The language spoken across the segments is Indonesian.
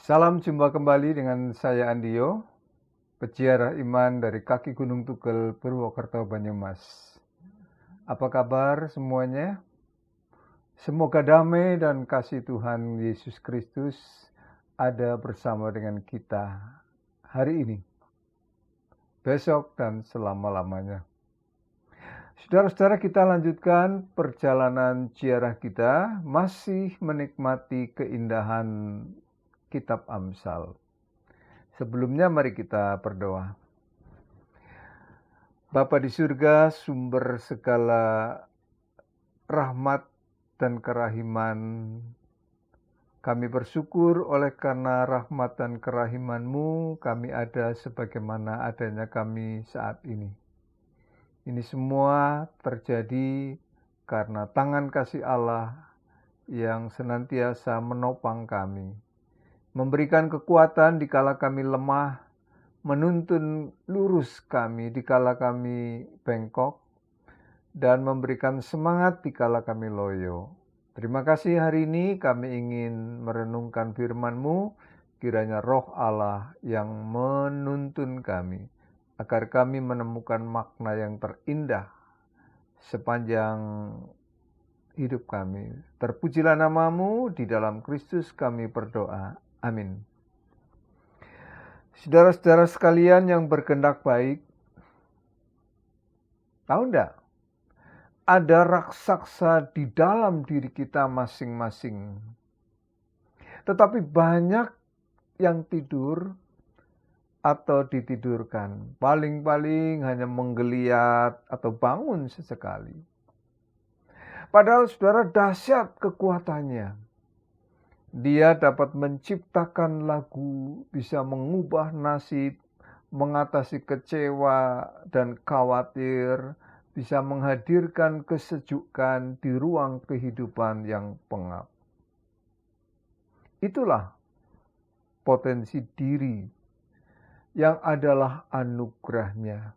Salam jumpa kembali dengan saya Andio, peziarah iman dari kaki Gunung Tugel, Purwokerto, Banyumas. Apa kabar semuanya? Semoga damai dan kasih Tuhan Yesus Kristus ada bersama dengan kita hari ini, besok, dan selama-lamanya. Saudara-saudara, kita lanjutkan perjalanan ziarah kita, masih menikmati keindahan Kitab Amsal. Sebelumnya mari kita berdoa. Bapa di surga, sumber segala rahmat dan kerahiman, kami bersyukur oleh karena rahmat dan kerahiman-Mu kami ada sebagaimana adanya kami saat ini. Ini semua terjadi karena tangan kasih Allah yang senantiasa menopang kami, memberikan kekuatan dikala kami lemah, menuntun lurus kami dikala kami bengkok, dan memberikan semangat dikala kami loyo. Terima kasih hari ini kami ingin merenungkan firman-Mu, kiranya roh Allah yang menuntun kami, agar kami menemukan makna yang terindah sepanjang hidup kami. Terpujilah nama-Mu, di dalam Kristus kami berdoa. Amin. Saudara-saudara sekalian yang berkehendak baik, tahu enggak? Ada raksasa di dalam diri kita masing-masing. Tetapi banyak yang tidur atau ditidurkan. Paling-paling hanya menggeliat atau bangun sesekali. Padahal saudara, dahsyat kekuatannya. Dia dapat menciptakan lagu, bisa mengubah nasib, mengatasi kecewa dan khawatir, bisa menghadirkan kesejukan di ruang kehidupan yang pengap. Itulah potensi diri yang adalah anugerahnya.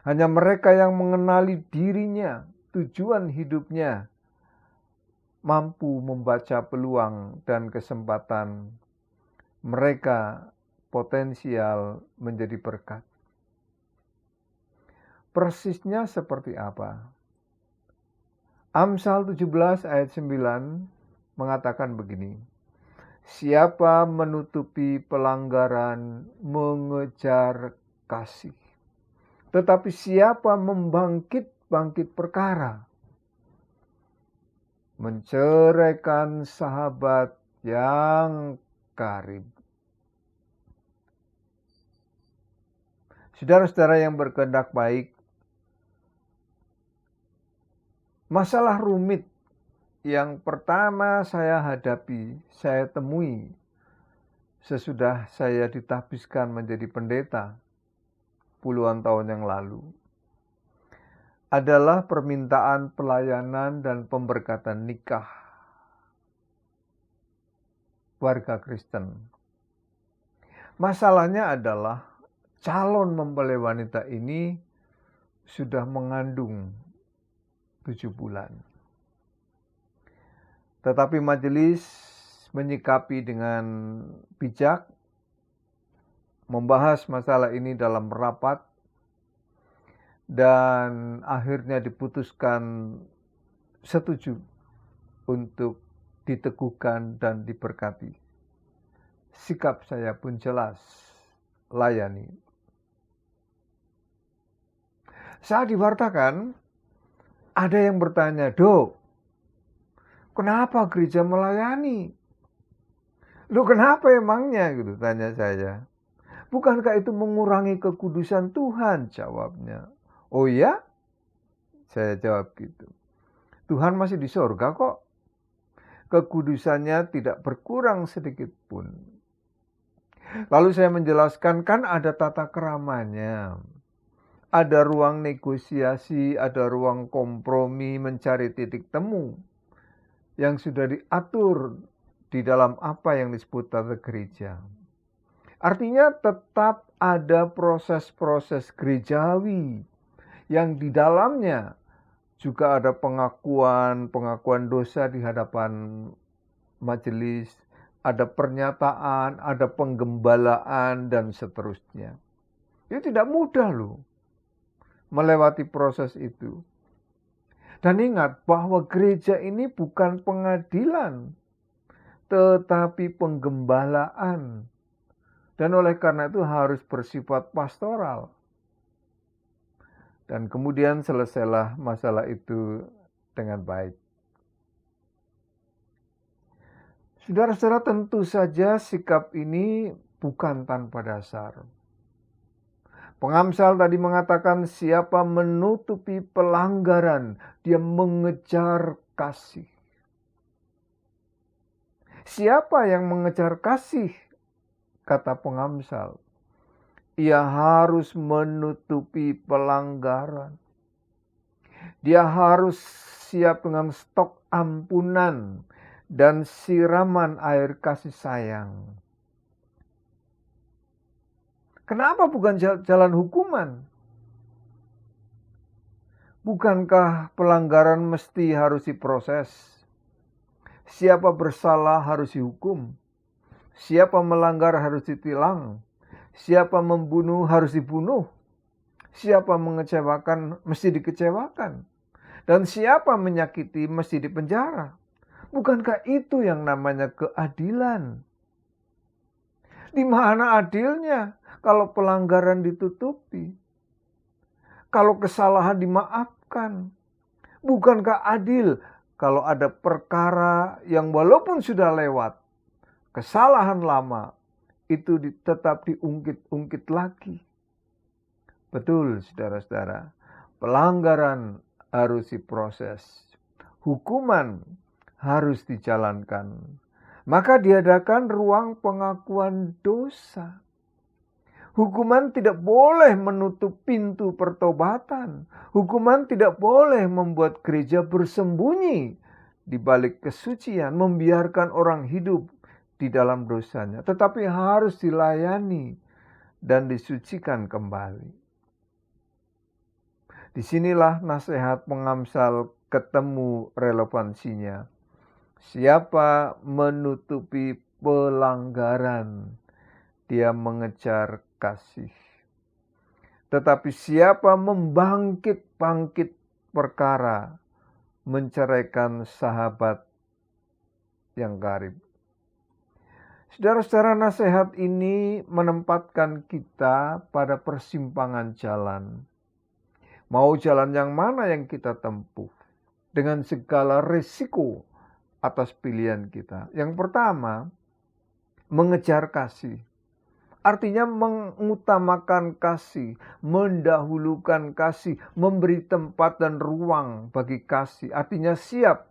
Hanya mereka yang mengenali dirinya, tujuan hidupnya, mampu membaca peluang dan kesempatan. Mereka potensial menjadi berkat. Persisnya seperti apa? Amsal 17 ayat 9 mengatakan begini. Siapa menutupi pelanggaran mengejar kasih. Tetapi siapa membangkit perkara, menceraikan sahabat yang karib. Saudara-saudara yang berkehendak baik, masalah rumit yang pertama saya hadapi, saya temui sesudah saya ditahbiskan menjadi pendeta puluhan tahun yang lalu, adalah permintaan pelayanan dan pemberkatan nikah warga Kristen. Masalahnya adalah calon mempelai wanita ini sudah mengandung 7 bulan. Tetapi majelis menyikapi dengan bijak, membahas masalah ini dalam rapat, dan akhirnya diputuskan setuju untuk diteguhkan dan diberkati. Sikap saya pun jelas, layani. Saat diwartakan, ada yang bertanya, Dok, kenapa gereja melayani? Loh, kenapa emangnya? Gitu tanya saya. Bukankah itu mengurangi kekudusan Tuhan? Jawabnya. Oh ya? Saya jawab gitu. Tuhan masih di sorga kok. Kekudusannya tidak berkurang sedikit pun. Lalu saya menjelaskan, kan ada tata keramanya. Ada ruang negosiasi, ada ruang kompromi, mencari titik temu yang sudah diatur di dalam apa yang disebut tata gereja. Artinya tetap ada proses-proses gerejawi yang di dalamnya juga ada pengakuan dosa di hadapan majelis, ada pernyataan, ada penggembalaan, dan seterusnya. Itu tidak mudah loh melewati proses itu. Dan ingat bahwa gereja ini bukan pengadilan, tetapi penggembalaan. Dan oleh karena itu harus bersifat pastoral. Dan kemudian selesailah masalah itu dengan baik. Saudara-saudara, tentu saja sikap ini bukan tanpa dasar. Pengamsal tadi mengatakan siapa menutupi pelanggaran, dia mengejar kasih. Siapa yang mengejar kasih? Kata pengamsal. Ia harus menutupi pelanggaran. Dia harus siap dengan stok ampunan dan siraman air kasih sayang. Kenapa bukan jalan hukuman? Bukankah pelanggaran mesti harus diproses? Siapa bersalah harus dihukum. Siapa melanggar harus ditilang. Siapa membunuh harus dibunuh. Siapa mengecewakan mesti dikecewakan. Dan siapa menyakiti mesti dipenjara. Bukankah itu yang namanya keadilan? Di mana adilnya kalau pelanggaran ditutupi? Kalau kesalahan dimaafkan? Bukankah adil kalau ada perkara yang walaupun sudah lewat, kesalahan lama itu tetap diungkit-ungkit lagi? Betul, saudara-saudara. Pelanggaran harus diproses. Hukuman harus dijalankan. Maka diadakan ruang pengakuan dosa. Hukuman tidak boleh menutup pintu pertobatan. Hukuman tidak boleh membuat gereja bersembunyi di balik kesucian, membiarkan orang hidup di dalam dosanya. Tetapi harus dilayani dan disucikan kembali. Disinilah nasihat pengamsal ketemu relevansinya. Siapa menutupi pelanggaran, dia mengejar kasih. Tetapi siapa membangkit-bangkit perkara, menceraikan sahabat yang karib. Saudara-saudara, nasihat ini menempatkan kita pada persimpangan jalan. Mau jalan yang mana yang kita tempuh? Dengan segala risiko atas pilihan kita. Yang pertama, mengejar kasih. Artinya mengutamakan kasih, mendahulukan kasih, memberi tempat dan ruang bagi kasih. Artinya siap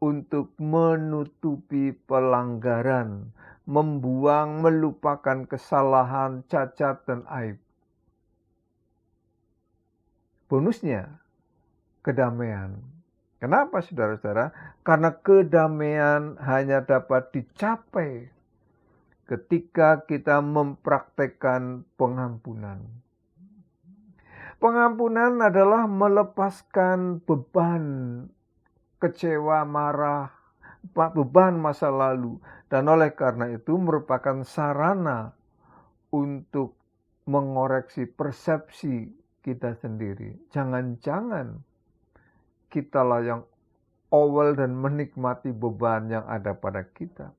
untuk menutupi pelanggaran, membuang, melupakan kesalahan, cacat, dan aib. Bonusnya, kedamaian. Kenapa saudara-saudara? Karena kedamaian hanya dapat dicapai ketika kita mempraktekkan pengampunan. Pengampunan adalah melepaskan beban kecewa, marah, beban masa lalu. Dan oleh karena itu merupakan sarana untuk mengoreksi persepsi kita sendiri. Jangan-jangan kitalah yang awal dan menikmati beban yang ada pada kita.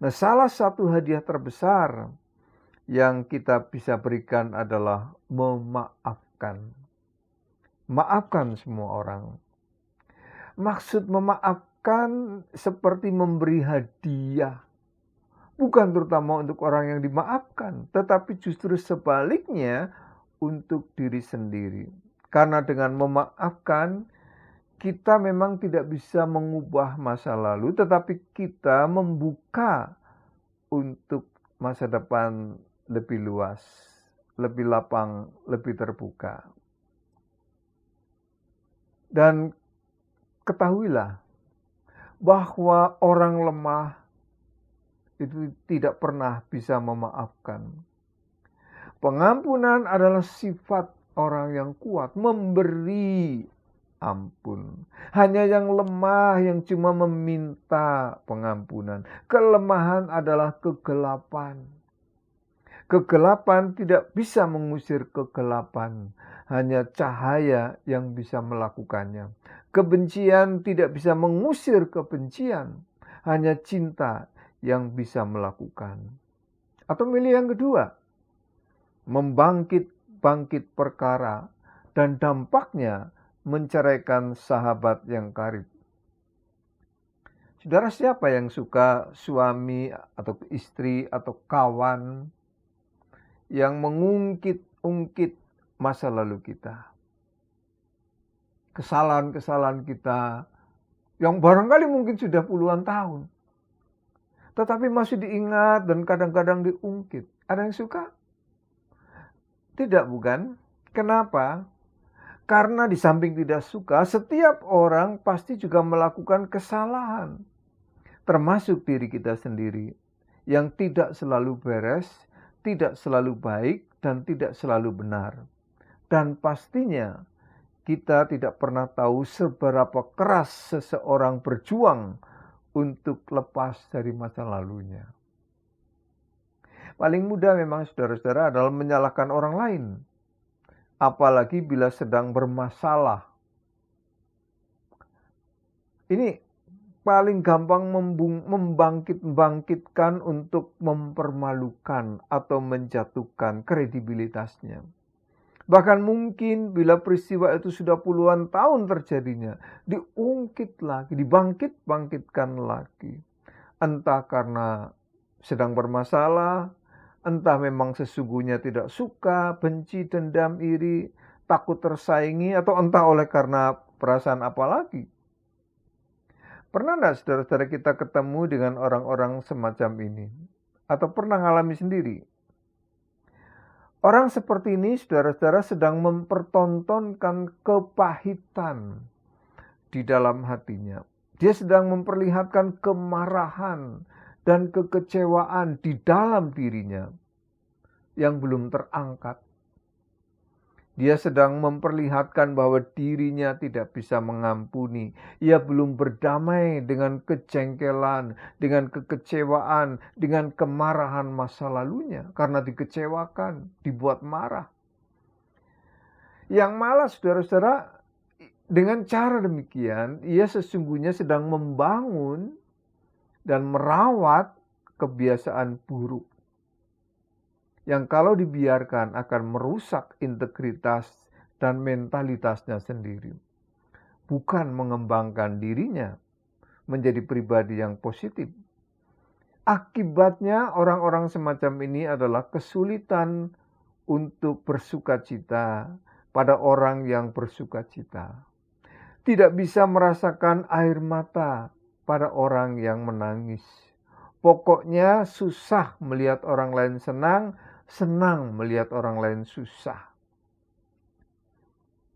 Nah, salah satu hadiah terbesar yang kita bisa berikan adalah memaafkan. Maafkan semua orang. Maksud memaafkan seperti memberi hadiah. Bukan terutama untuk orang yang dimaafkan, tetapi justru sebaliknya untuk diri sendiri. Karena dengan memaafkan, kita memang tidak bisa mengubah masa lalu, tetapi kita membuka untuk masa depan lebih luas, lebih lapang, lebih terbuka. Dan ketahuilah bahwa orang lemah itu tidak pernah bisa memaafkan. Pengampunan adalah sifat orang yang kuat, memberi ampun. Hanya yang lemah yang cuma meminta pengampunan. Kelemahan adalah kegelapan. Kegelapan tidak bisa mengusir kegelapan. Hanya cahaya yang bisa melakukannya. Kebencian tidak bisa mengusir kebencian. Hanya cinta yang bisa melakukan. Atau milih yang kedua, membangkit perkara dan dampaknya menceraikan sahabat yang karib. Saudara, siapa yang suka suami atau istri atau kawan yang mengungkit-ungkit masa lalu kita? Kesalahan-kesalahan kita yang barangkali mungkin sudah puluhan tahun, tetapi masih diingat dan kadang-kadang diungkit. Ada yang suka? Tidak, bukan? Kenapa? Karena di samping tidak suka, setiap orang pasti juga melakukan kesalahan. Termasuk diri kita sendiri. Yang tidak selalu beres, tidak selalu baik, dan tidak selalu benar. Dan pastinya kita tidak pernah tahu seberapa keras seseorang berjuang untuk lepas dari masa lalunya. Paling mudah memang saudara-saudara adalah menyalahkan orang lain. Apalagi bila sedang bermasalah. Ini paling gampang membangkitkan untuk mempermalukan atau menjatuhkan kredibilitasnya. Bahkan mungkin bila peristiwa itu sudah puluhan tahun terjadinya, diungkit lagi, dibangkitkan lagi. Entah karena sedang bermasalah, entah memang sesungguhnya tidak suka, benci, dendam, iri, takut tersaingi, atau entah oleh karena perasaan apa lagi. Pernah enggak saudara-saudara kita ketemu dengan orang-orang semacam ini? Atau pernah ngalami sendiri? Orang seperti ini saudara-saudara sedang mempertontonkan kepahitan di dalam hatinya. Dia sedang memperlihatkan kemarahan dan kekecewaan di dalam dirinya yang belum terangkat. Dia sedang memperlihatkan bahwa dirinya tidak bisa mengampuni. Ia belum berdamai dengan kejengkelan, dengan kekecewaan, dengan kemarahan masa lalunya. Karena dikecewakan, dibuat marah. Yang malah saudara-saudara, dengan cara demikian, ia sesungguhnya sedang membangun dan merawat kebiasaan buruk. Yang kalau dibiarkan akan merusak integritas dan mentalitasnya sendiri. Bukan mengembangkan dirinya menjadi pribadi yang positif. Akibatnya orang-orang semacam ini adalah kesulitan untuk bersukacita pada orang yang bersukacita. Tidak bisa merasakan air mata pada orang yang menangis. Pokoknya susah melihat orang lain senang, senang melihat orang lain susah.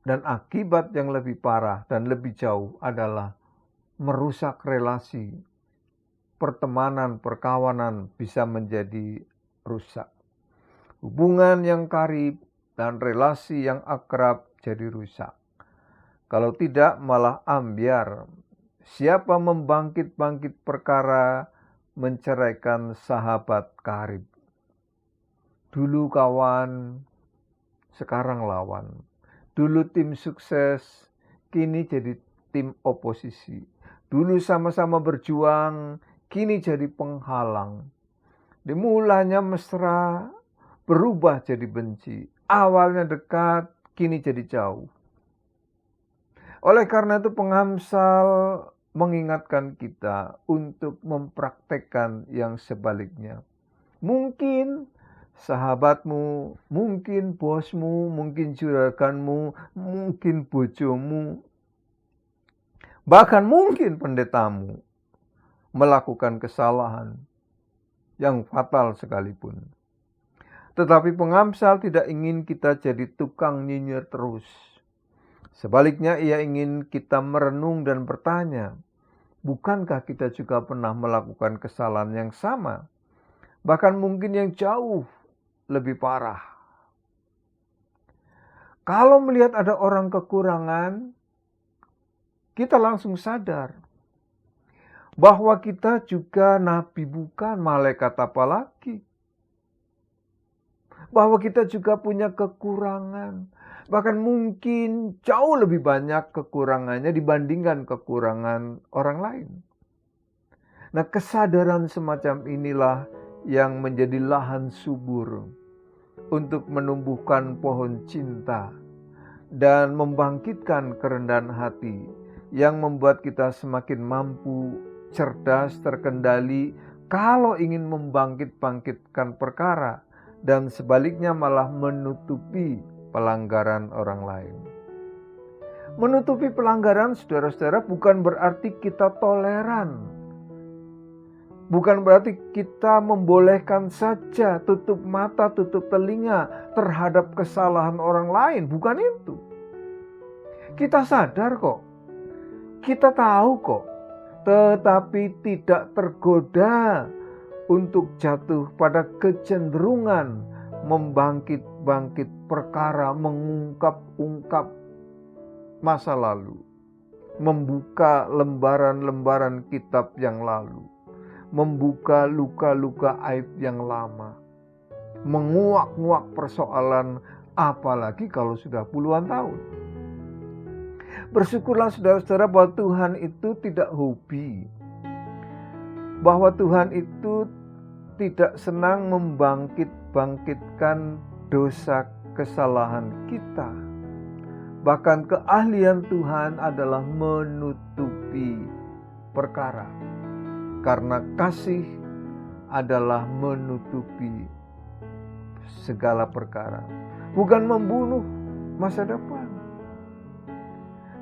Dan akibat yang lebih parah dan lebih jauh adalah merusak relasi. Pertemanan, perkawanan bisa menjadi rusak. Hubungan yang karib dan relasi yang akrab jadi rusak. Kalau tidak malah ambyar. Siapa membangkit-bangkit perkara menceraikan sahabat karib. Dulu kawan, sekarang lawan. Dulu tim sukses, kini jadi tim oposisi. Dulu sama-sama berjuang, kini jadi penghalang. Dimulanya mesra, berubah jadi benci. Awalnya dekat, kini jadi jauh. Oleh karena itu pengamsal mengingatkan kita untuk mempraktekkan yang sebaliknya. Mungkin sahabatmu, mungkin bosmu, mungkin juraganmu, mungkin bojomu, bahkan mungkin pendetamu melakukan kesalahan yang fatal sekalipun. Tetapi pengamsal tidak ingin kita jadi tukang nyinyir terus. Sebaliknya ia ingin kita merenung dan bertanya, bukankah kita juga pernah melakukan kesalahan yang sama? Bahkan mungkin yang jauh lebih parah. Kalau melihat ada orang kekurangan, kita langsung sadar bahwa kita juga nabi bukan, malaikat apalagi. Bahwa kita juga punya kekurangan. Bahkan mungkin jauh lebih banyak kekurangannya dibandingkan kekurangan orang lain. Nah, kesadaran semacam inilah yang menjadi lahan subur untuk menumbuhkan pohon cinta dan membangkitkan kerendahan hati yang membuat kita semakin mampu, cerdas, terkendali kalau ingin membangkit-bangkitkan perkara, dan sebaliknya malah menutupi pelanggaran orang lain. Menutupi pelanggaran, saudara-saudara, bukan berarti kita toleran. Bukan berarti kita membolehkan saja, tutup mata, tutup telinga terhadap kesalahan orang lain. Bukan itu. Kita sadar kok. Kita tahu kok. Tetapi tidak tergoda untuk jatuh pada kecenderungan membangkit-bangkit perkara, mengungkap-ungkap masa lalu, membuka lembaran-lembaran kitab yang lalu, membuka luka-luka aib yang lama, menguak-nguak persoalan, apalagi kalau sudah puluhan tahun. Bersyukurlah saudara-saudara bahwa Tuhan itu tidak hobi, bahwa Tuhan itu tidak senang membangkit-bangkitkan dosa kesalahan kita. Bahkan keahlian Tuhan adalah menutupi perkara. Karena kasih adalah menutupi segala perkara. Bukan membunuh masa depan,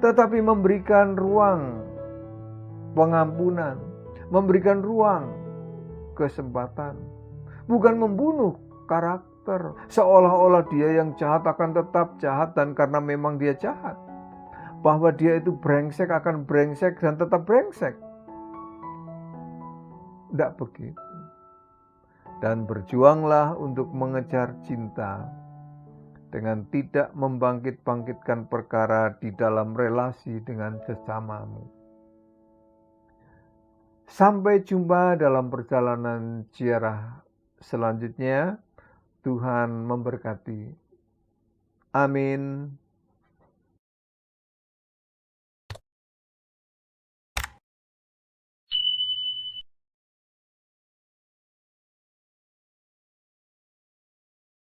tetapi memberikan ruang pengampunan, memberikan ruang kesempatan. Bukan membunuh karakter, seolah-olah dia yang jahat akan tetap jahat, dan karena memang dia jahat, bahwa dia itu brengsek akan brengsek dan tetap brengsek. Tidak begitu. Dan berjuanglah untuk mengejar cinta dengan tidak membangkit-bangkitkan perkara di dalam relasi dengan sesamamu. Sampai jumpa dalam perjalanan ziarah selanjutnya. Tuhan memberkati. Amin.